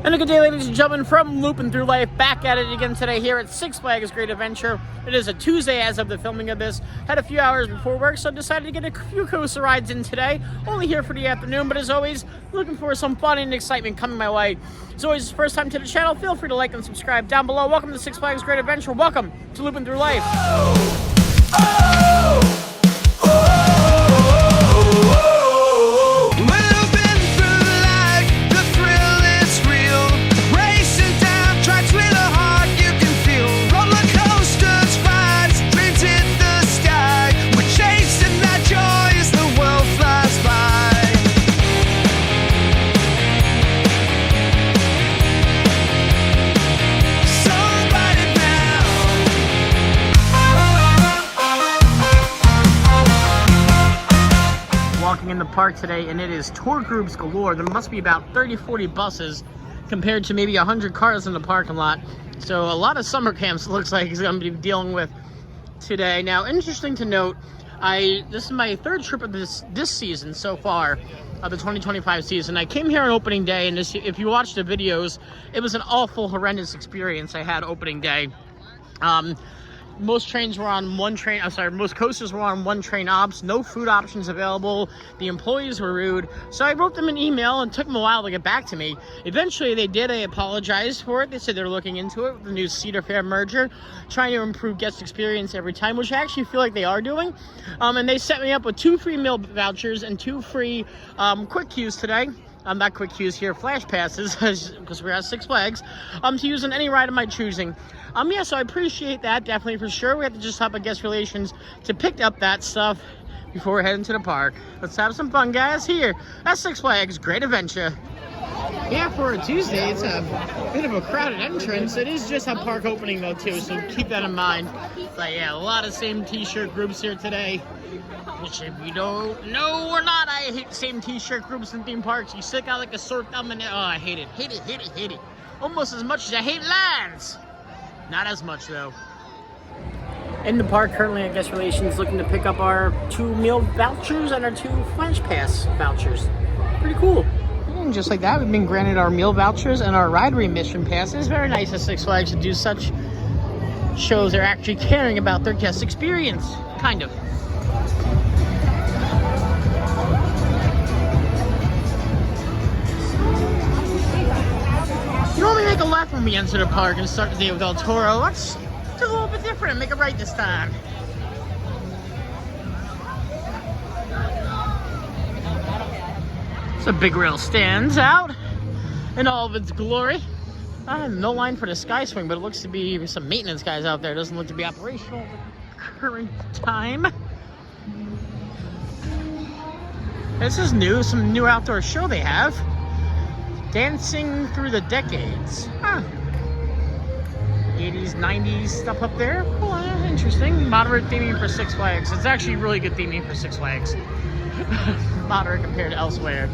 And a good day, ladies and gentlemen, from Loopin through life, back at it again today here at Six Flags Great Adventure. It is a Tuesday as of the filming of this. Had a few hours before work, so decided to get a few coaster rides in today. Only here for the afternoon, but as always, looking for some fun and excitement coming my way. As always, first time to the channel, feel free to like and subscribe down below. Welcome to Six Flags Great Adventure. Welcome to Loopin through life. Walking in the park today, and it is tour groups galore. There must be about 30-40 buses compared to maybe 100 cars in the parking lot. So a lot of summer camps it looks like he's going to be dealing with today. Now, interesting to note, this is my third trip of this season so far, of the 2025 season. I came here on opening day, and if you watch the videos, it was an awful, horrendous experience I had opening day. Most trains were on one train, most coasters were on one train ops, no food options available, the employees were rude, so I wrote them an email and took them a while to get back to me. Eventually they did, I apologized for it, they said they're looking into it, the new Cedar Fair merger, trying to improve guest experience every time, which I actually feel like they are doing, and they set me up with 2 free meal vouchers and 2 free quick queues today. Not quick queues here, flash passes, because we're at Six Flags, to use on any ride of my choosing. Yeah, so I appreciate that, definitely, for sure. We have to just hop on guest relations to pick up that stuff before we're heading to the park. Let's have some fun, guys, here at Six Flags Great Adventure. Yeah, for a Tuesday, it's a bit of a crowded entrance. It is just a park opening, though, too, so keep that in mind. But yeah, a lot of same t-shirt groups here today. Which, if you don't know or not, I hate the same t-shirt groups in theme parks. You stick out like a sore thumb and I hate it. Hate it, hate it, hate it. Almost as much as I hate lines. Not as much, though. In the park, currently at guest relations, looking to pick up our 2 meal vouchers and our 2 flash pass vouchers. Pretty cool. And just like that, we've been granted our meal vouchers and our ride remission passes. Very nice at Six Flags to do such. Shows they're actually caring about their guest experience. Kind of. You normally make a left when we enter the park and start the day with El Toro. Let's do a little bit different and make a right this time. So Big Rail stands out in all of its glory. No line for the Sky Swing, but it looks to be some maintenance guys out there. It doesn't look to be operational at the current time. This is new, some new outdoor show they have. Dancing Through the Decades. Huh. 80s, 90s stuff up there. Cool, interesting. Moderate theming for Six Flags. It's actually really good theming for Six Flags. Moderate compared to elsewhere.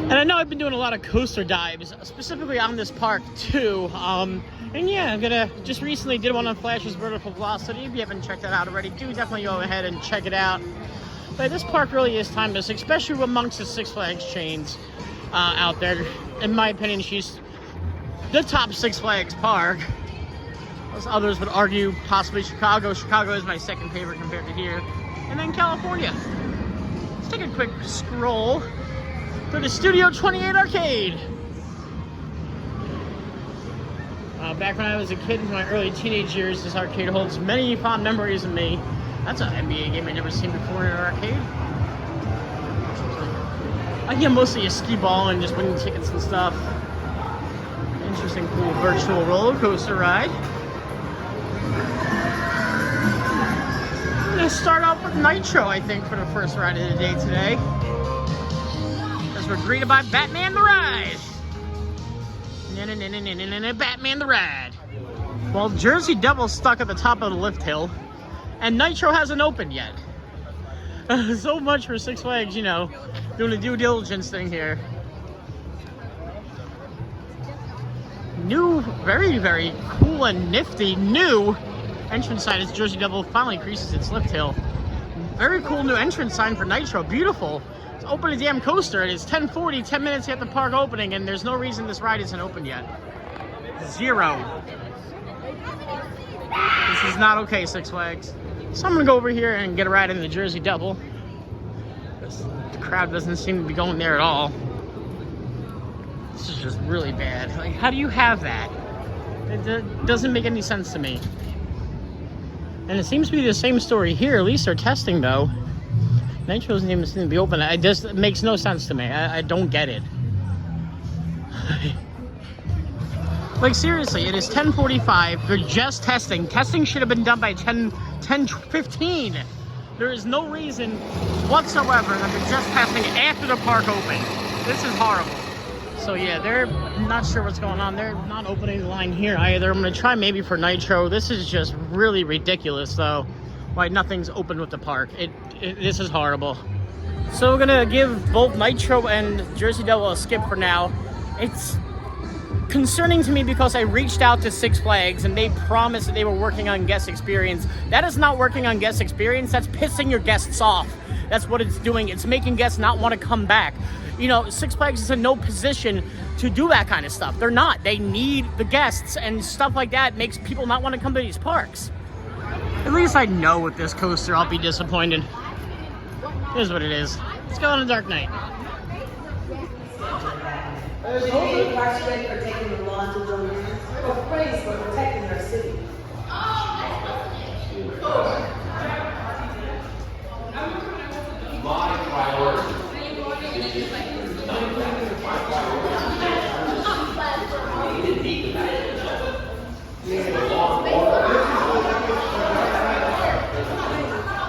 And I know I've been doing a lot of coaster dives, specifically on this park too. And yeah, I'm gonna just recently did one on Flash's Vertical Velocity. If you haven't checked that out already, do definitely go ahead and check it out. But this park really is timeless, especially amongst the Six Flags chains out there. In my opinion, she's the top Six Flags park. Most others would argue possibly Chicago. Chicago is my second favorite compared to here. And then California. Let's take a quick scroll through the Studio 28 arcade. Back when I was a kid in my early teenage years, this arcade holds many fond memories of me. That's an NBA game I've never seen before in an arcade. Yeah, mostly a skee ball and just winning tickets and stuff. Interesting, cool virtual roller coaster ride. I'm gonna start off with Nitro, I think, for the first ride of the day today. As we're greeted by Batman the Ride. Batman the Ride. Well, Jersey Devil's stuck at the top of the lift hill, and Nitro hasn't opened yet. So much for Six Flags, you know, doing the due diligence thing here. New, very, very cool and nifty new entrance sign as Jersey Devil finally increases its lift hill. Very cool new entrance sign for Nitro. Beautiful. open a damn coaster. It is 10:40, 10 minutes at the park opening, and there's no reason this ride isn't open yet. Zero. This is not okay, Six Flags. So I'm gonna go over here and get a ride in the Jersey Devil. The crowd doesn't seem to be going there at all. This is just really bad. Like, how do you have that? It doesn't make any sense to me. And it seems to be the same story here. At least they're testing, though. Nitro doesn't even seem to be open. It makes no sense to me. I don't get it. Like, seriously, it is 10:45. They're just testing. Testing should have been done by 10:15. There is no reason whatsoever that they're just testing after the park opened. This is horrible. So yeah, they're not sure what's going on. They're not opening the line here either. I'm going to try maybe for Nitro. This is just really ridiculous, though. Why nothing's open with the park. This is horrible. So we're going to give both Nitro and Jersey Devil a skip for now. It's concerning to me because I reached out to Six Flags and they promised that they were working on guest experience. That is not working on guest experience. That's pissing your guests off. That's what it's doing. It's making guests not want to come back. You know, Six Flags is in no position to do that kind of stuff. They're not. They need the guests, and stuff like that makes people not want to come to these parks. At least I know with this coaster I'll be disappointed. Here's what it is. Let's go on a dark night. Thank Washington for taking the law into their hands. Oh, praise for protecting our city. My priority.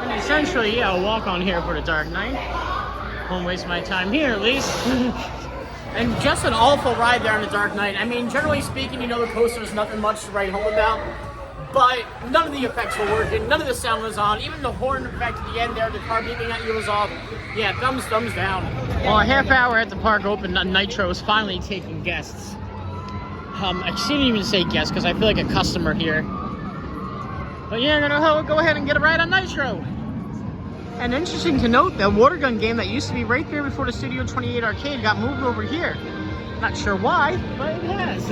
And essentially, yeah, I'll walk on here for the dark night. Won't waste my time here, at least. And just an awful ride there on the dark night. I mean, generally speaking, you know, the coaster was nothing much to write home about. But none of the effects were working. None of the sound was on. Even the horn effect at the end there, the car beeping at you was off. Yeah, thumbs down. Well, a half hour at the park open, Nitro is finally taking guests. I shouldn't even say guests because I feel like a customer here. But yeah, I'm gonna go ahead and get a ride on Nitro. And interesting to note, the water gun game that used to be right there before the Studio 28 arcade got moved over here. Not sure why, but it has.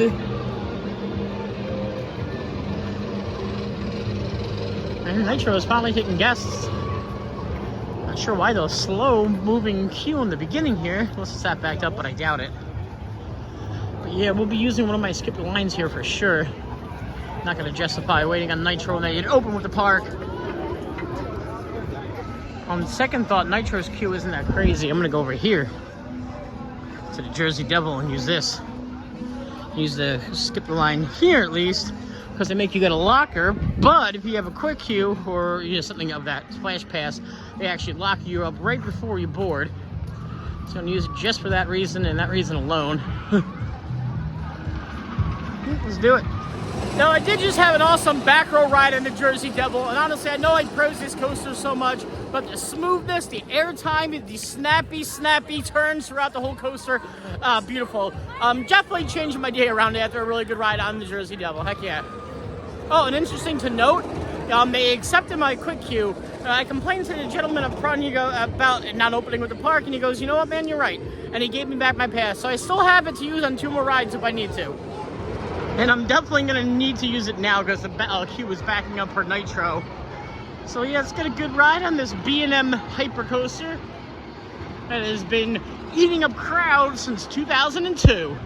And Nitro is finally taking guests. Not sure why the slow moving queue in the beginning here. Unless it's that backed up, but I doubt it. But yeah, we'll be using one of my skipped lines here for sure. Not gonna justify waiting on Nitro when they get open with the park. On second thought, Nitro's queue isn't that crazy. I'm gonna go over here to the Jersey Devil and use this. Use the skip the line here at least, because they make you get a locker. But if you have a quick queue or you know, something of that Splash Pass, they actually lock you up right before you board. So I'm gonna use it just for that reason and that reason alone. Let's do it. Now, I did just have an awesome back row ride in the Jersey Devil, and honestly, I know I praise this coaster so much, but the smoothness, the airtime, the snappy turns throughout the whole coaster, beautiful. Definitely changing my day around after a really good ride on the Jersey Devil, heck yeah. Oh, and interesting to note, they accepted my quick queue. I complained to the gentleman up front about it not opening with the park, and he goes, you know what, man, you're right. And he gave me back my pass, so I still have it to use on 2 more rides if I need to. And I'm definitely going to need to use it now because the queue is backing up for Nitro. So yeah, let's get a good ride on this B&M Hypercoaster that has been eating up crowds since 2002.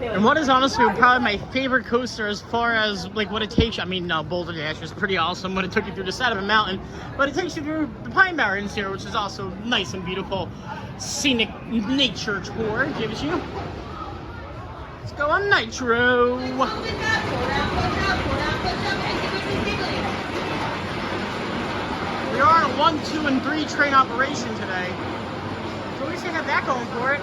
And what is honestly probably my favorite coaster as far as like what it takes. I mean, Boulder Dash was pretty awesome when it took you through the side of a mountain, but it takes you through the Pine Barrens here, which is also nice and beautiful scenic nature tour it gives you. Let's go on Nitro. We are on a 1, 2, and 3 train operation today. So at least they have that going for it.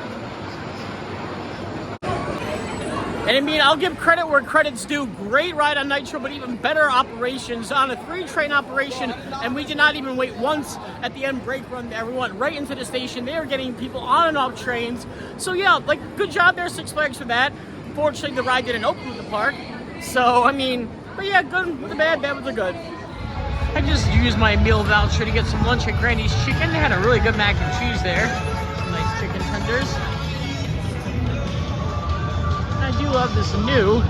And I mean, I'll give credit where credit's due. Great ride on Nitro, but even better operations on a 3-train operation. And we did not even wait once at the end brake run there. We went right into the station. They were getting people on and off trains. So yeah, like good job there, Six Flags, for that. Fortunately, the ride didn't open with the park. So, I mean, but yeah, good with the bad with the good. I just used my meal voucher to get some lunch at Granny's Chicken. They had a really good mac and cheese there. Some nice chicken tenders. I do love this new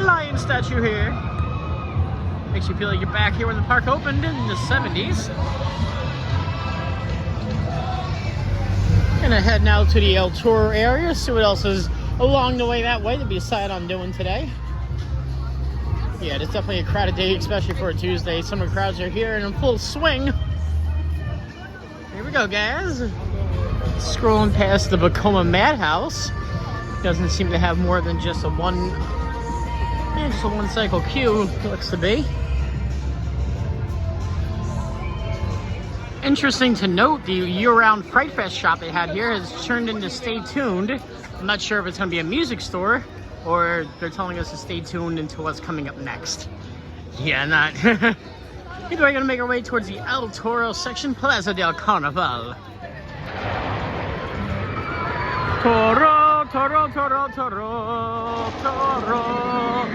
lion statue here. Makes you feel like you're back here when the park opened in the 70s. Gonna head now to the El Toro area, see what else is along the way that way to decide on doing today. Yeah, it's definitely a crowded day, especially for a Tuesday. Summer crowds are here and in full swing. Here we go, guys. Scrolling past the Vekoma Madhouse. Doesn't seem to have more than just a one cycle queue, looks to be. Interesting to note, the year-round Fright Fest shop they had here has turned into Stay Tuned. I'm not sure if it's going to be a music store or they're telling us to stay tuned into what's coming up next. Yeah, not. Either way, we're going to make our way towards the El Toro section, Plaza del Carnaval. Toro, Toro, Toro, Toro, Toro, Toro.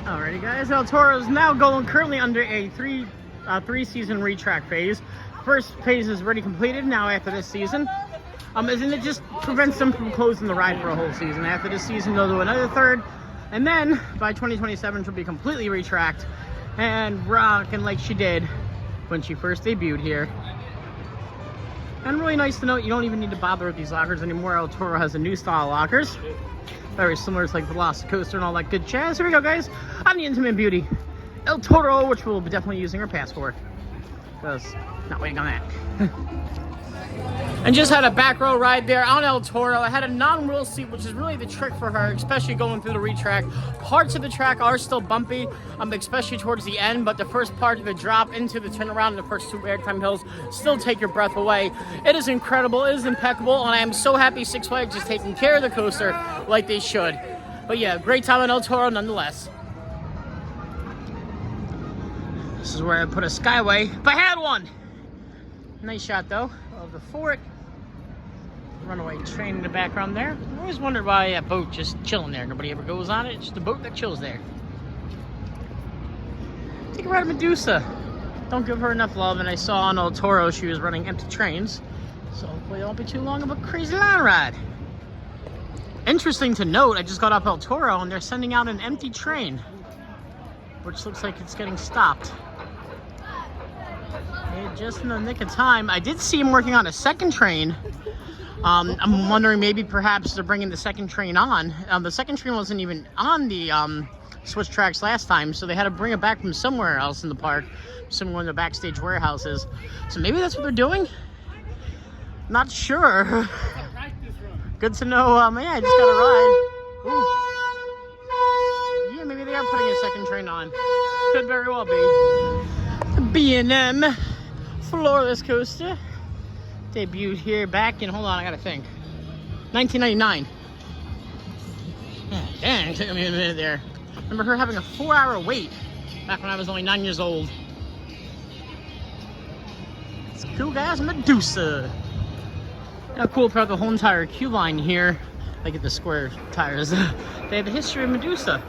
Alrighty, guys, El Toro is now currently under a three-season retrack phase. First phase is already completed now after this season. Isn't it just prevents them from closing the ride for a whole season? After this season, they'll do another third, and then by 2027, she'll be completely retracked and rocking like she did when she first debuted here. And really nice to note, you don't even need to bother with these lockers anymore. El Toro has a new style lockers. Very similar to like Velocicoaster and all that good jazz. Here we go, guys, on the Intimate Beauty El Toro, which we'll be definitely using our pass for. Because not waiting on that. And just had a back row ride there on El Toro. I had a non-wheel seat, which is really the trick for her, especially going through the retrack. Parts of the track are still bumpy, especially towards the end, but the first part of the drop into the turnaround and the first two airtime hills still take your breath away. It is incredible, it is impeccable, and I am so happy Six Flags is taking care of the coaster like they should. But yeah, great time on El Toro nonetheless. This is where I put a Skyway, if I had one. Nice shot though of the fort. Runaway train in the background there. I always wondered why that boat just chilling there. Nobody ever goes on it. It's just a boat that chills there. Take a ride at Medusa. Don't give her enough love. And I saw on El Toro she was running empty trains. So hopefully it won't be too long of a crazy line ride. Interesting to note, I just got off El Toro and they're sending out an empty train, which looks like it's getting stopped. Just in the nick of time. I did see him working on a second train. I'm wondering maybe perhaps they're bringing the second train on. The second train wasn't even on the switch tracks last time, so they had to bring it back from somewhere else in the park, somewhere in the backstage warehouses. So maybe that's what they're doing? Not sure. Good to know. Yeah, I just got a ride. Ooh. Yeah, maybe they are putting a second train on. Could very well be. B&M Floorless Coaster. Debuted here back in, hold on, I gotta think, 1999. Yeah, dang, it took me a minute there. Remember her having a 4-hour wait back when I was only 9 years old. It's cool, guys. Medusa. How cool throughout the whole entire queue line here. I get the square tires. They have the history of Medusa.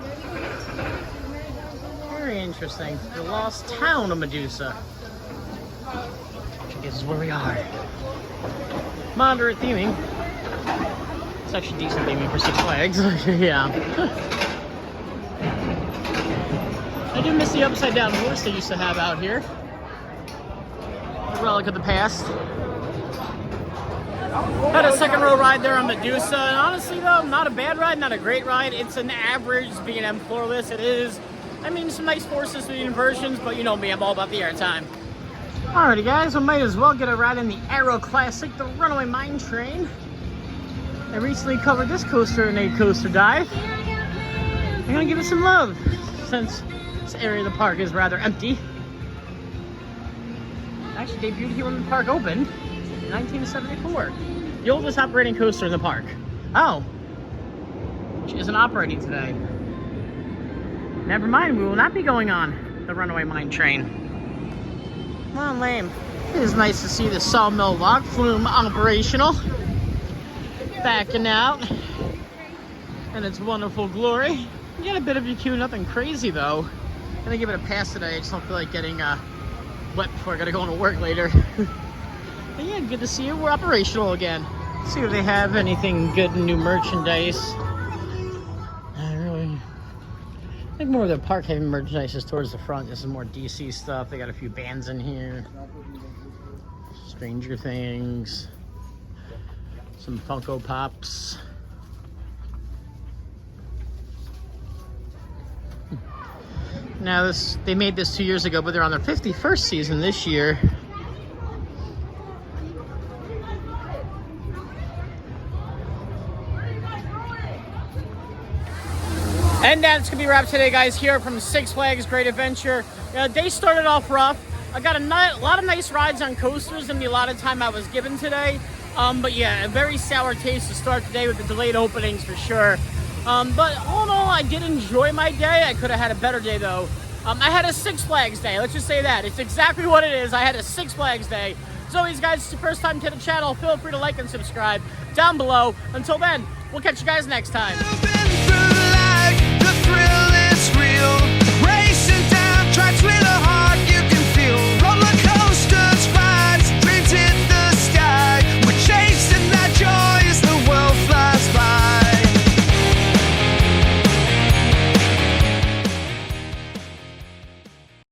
Very interesting. The lost town of Medusa. This is where we are. Moderate theming. It's actually decent theming for Six Flags. Yeah. I do miss the upside down horse they used to have out here. A relic of the past. Had a second row ride there on Medusa, and honestly though, not a bad ride, not a great ride. It's an average B&M floorless. It is, I mean, some nice forces with the inversions, but you know me, I'm all about the airtime. Alrighty guys, we might as well get a ride in the Aero Classic, the Runaway Mine Train. I recently covered this coaster in a coaster dive. I'm gonna give it some love, since this area of the park is rather empty. Actually debuted here when the park opened in 1974. The oldest operating coaster in the park. Oh, which isn't operating today. Never mind, we will not be going on the Runaway Mine Train. Well, lame. It is nice to see the sawmill log flume operational. backing out in its wonderful glory. You got a bit of EQ, nothing crazy though. I'm gonna give it a pass today. I just don't feel like getting wet before I gotta go into work later. But yeah, good to see you. We're operational again. Let's see if they have anything good in new merchandise. I think more of the park having merchandise is towards the front. This is more DC stuff. They got a few bands in here. Stranger Things. Some Funko Pops. Now they made this 2 years ago, but they're on their 51st season this year. And that's gonna be a wrap today, guys, here from Six Flags Great Adventure. They started off rough. I got a lot of nice rides on coasters in the allotted time I was given today. But yeah, a very sour taste to start the day with the delayed openings for sure. But all in all, I did enjoy my day. I could have had a better day though. I had a Six Flags day, let's just say that. It's exactly what it is. I had a Six Flags day. As always, guys, it's your first time to the channel. Feel free to like and subscribe down below. Until then, we'll catch you guys next time.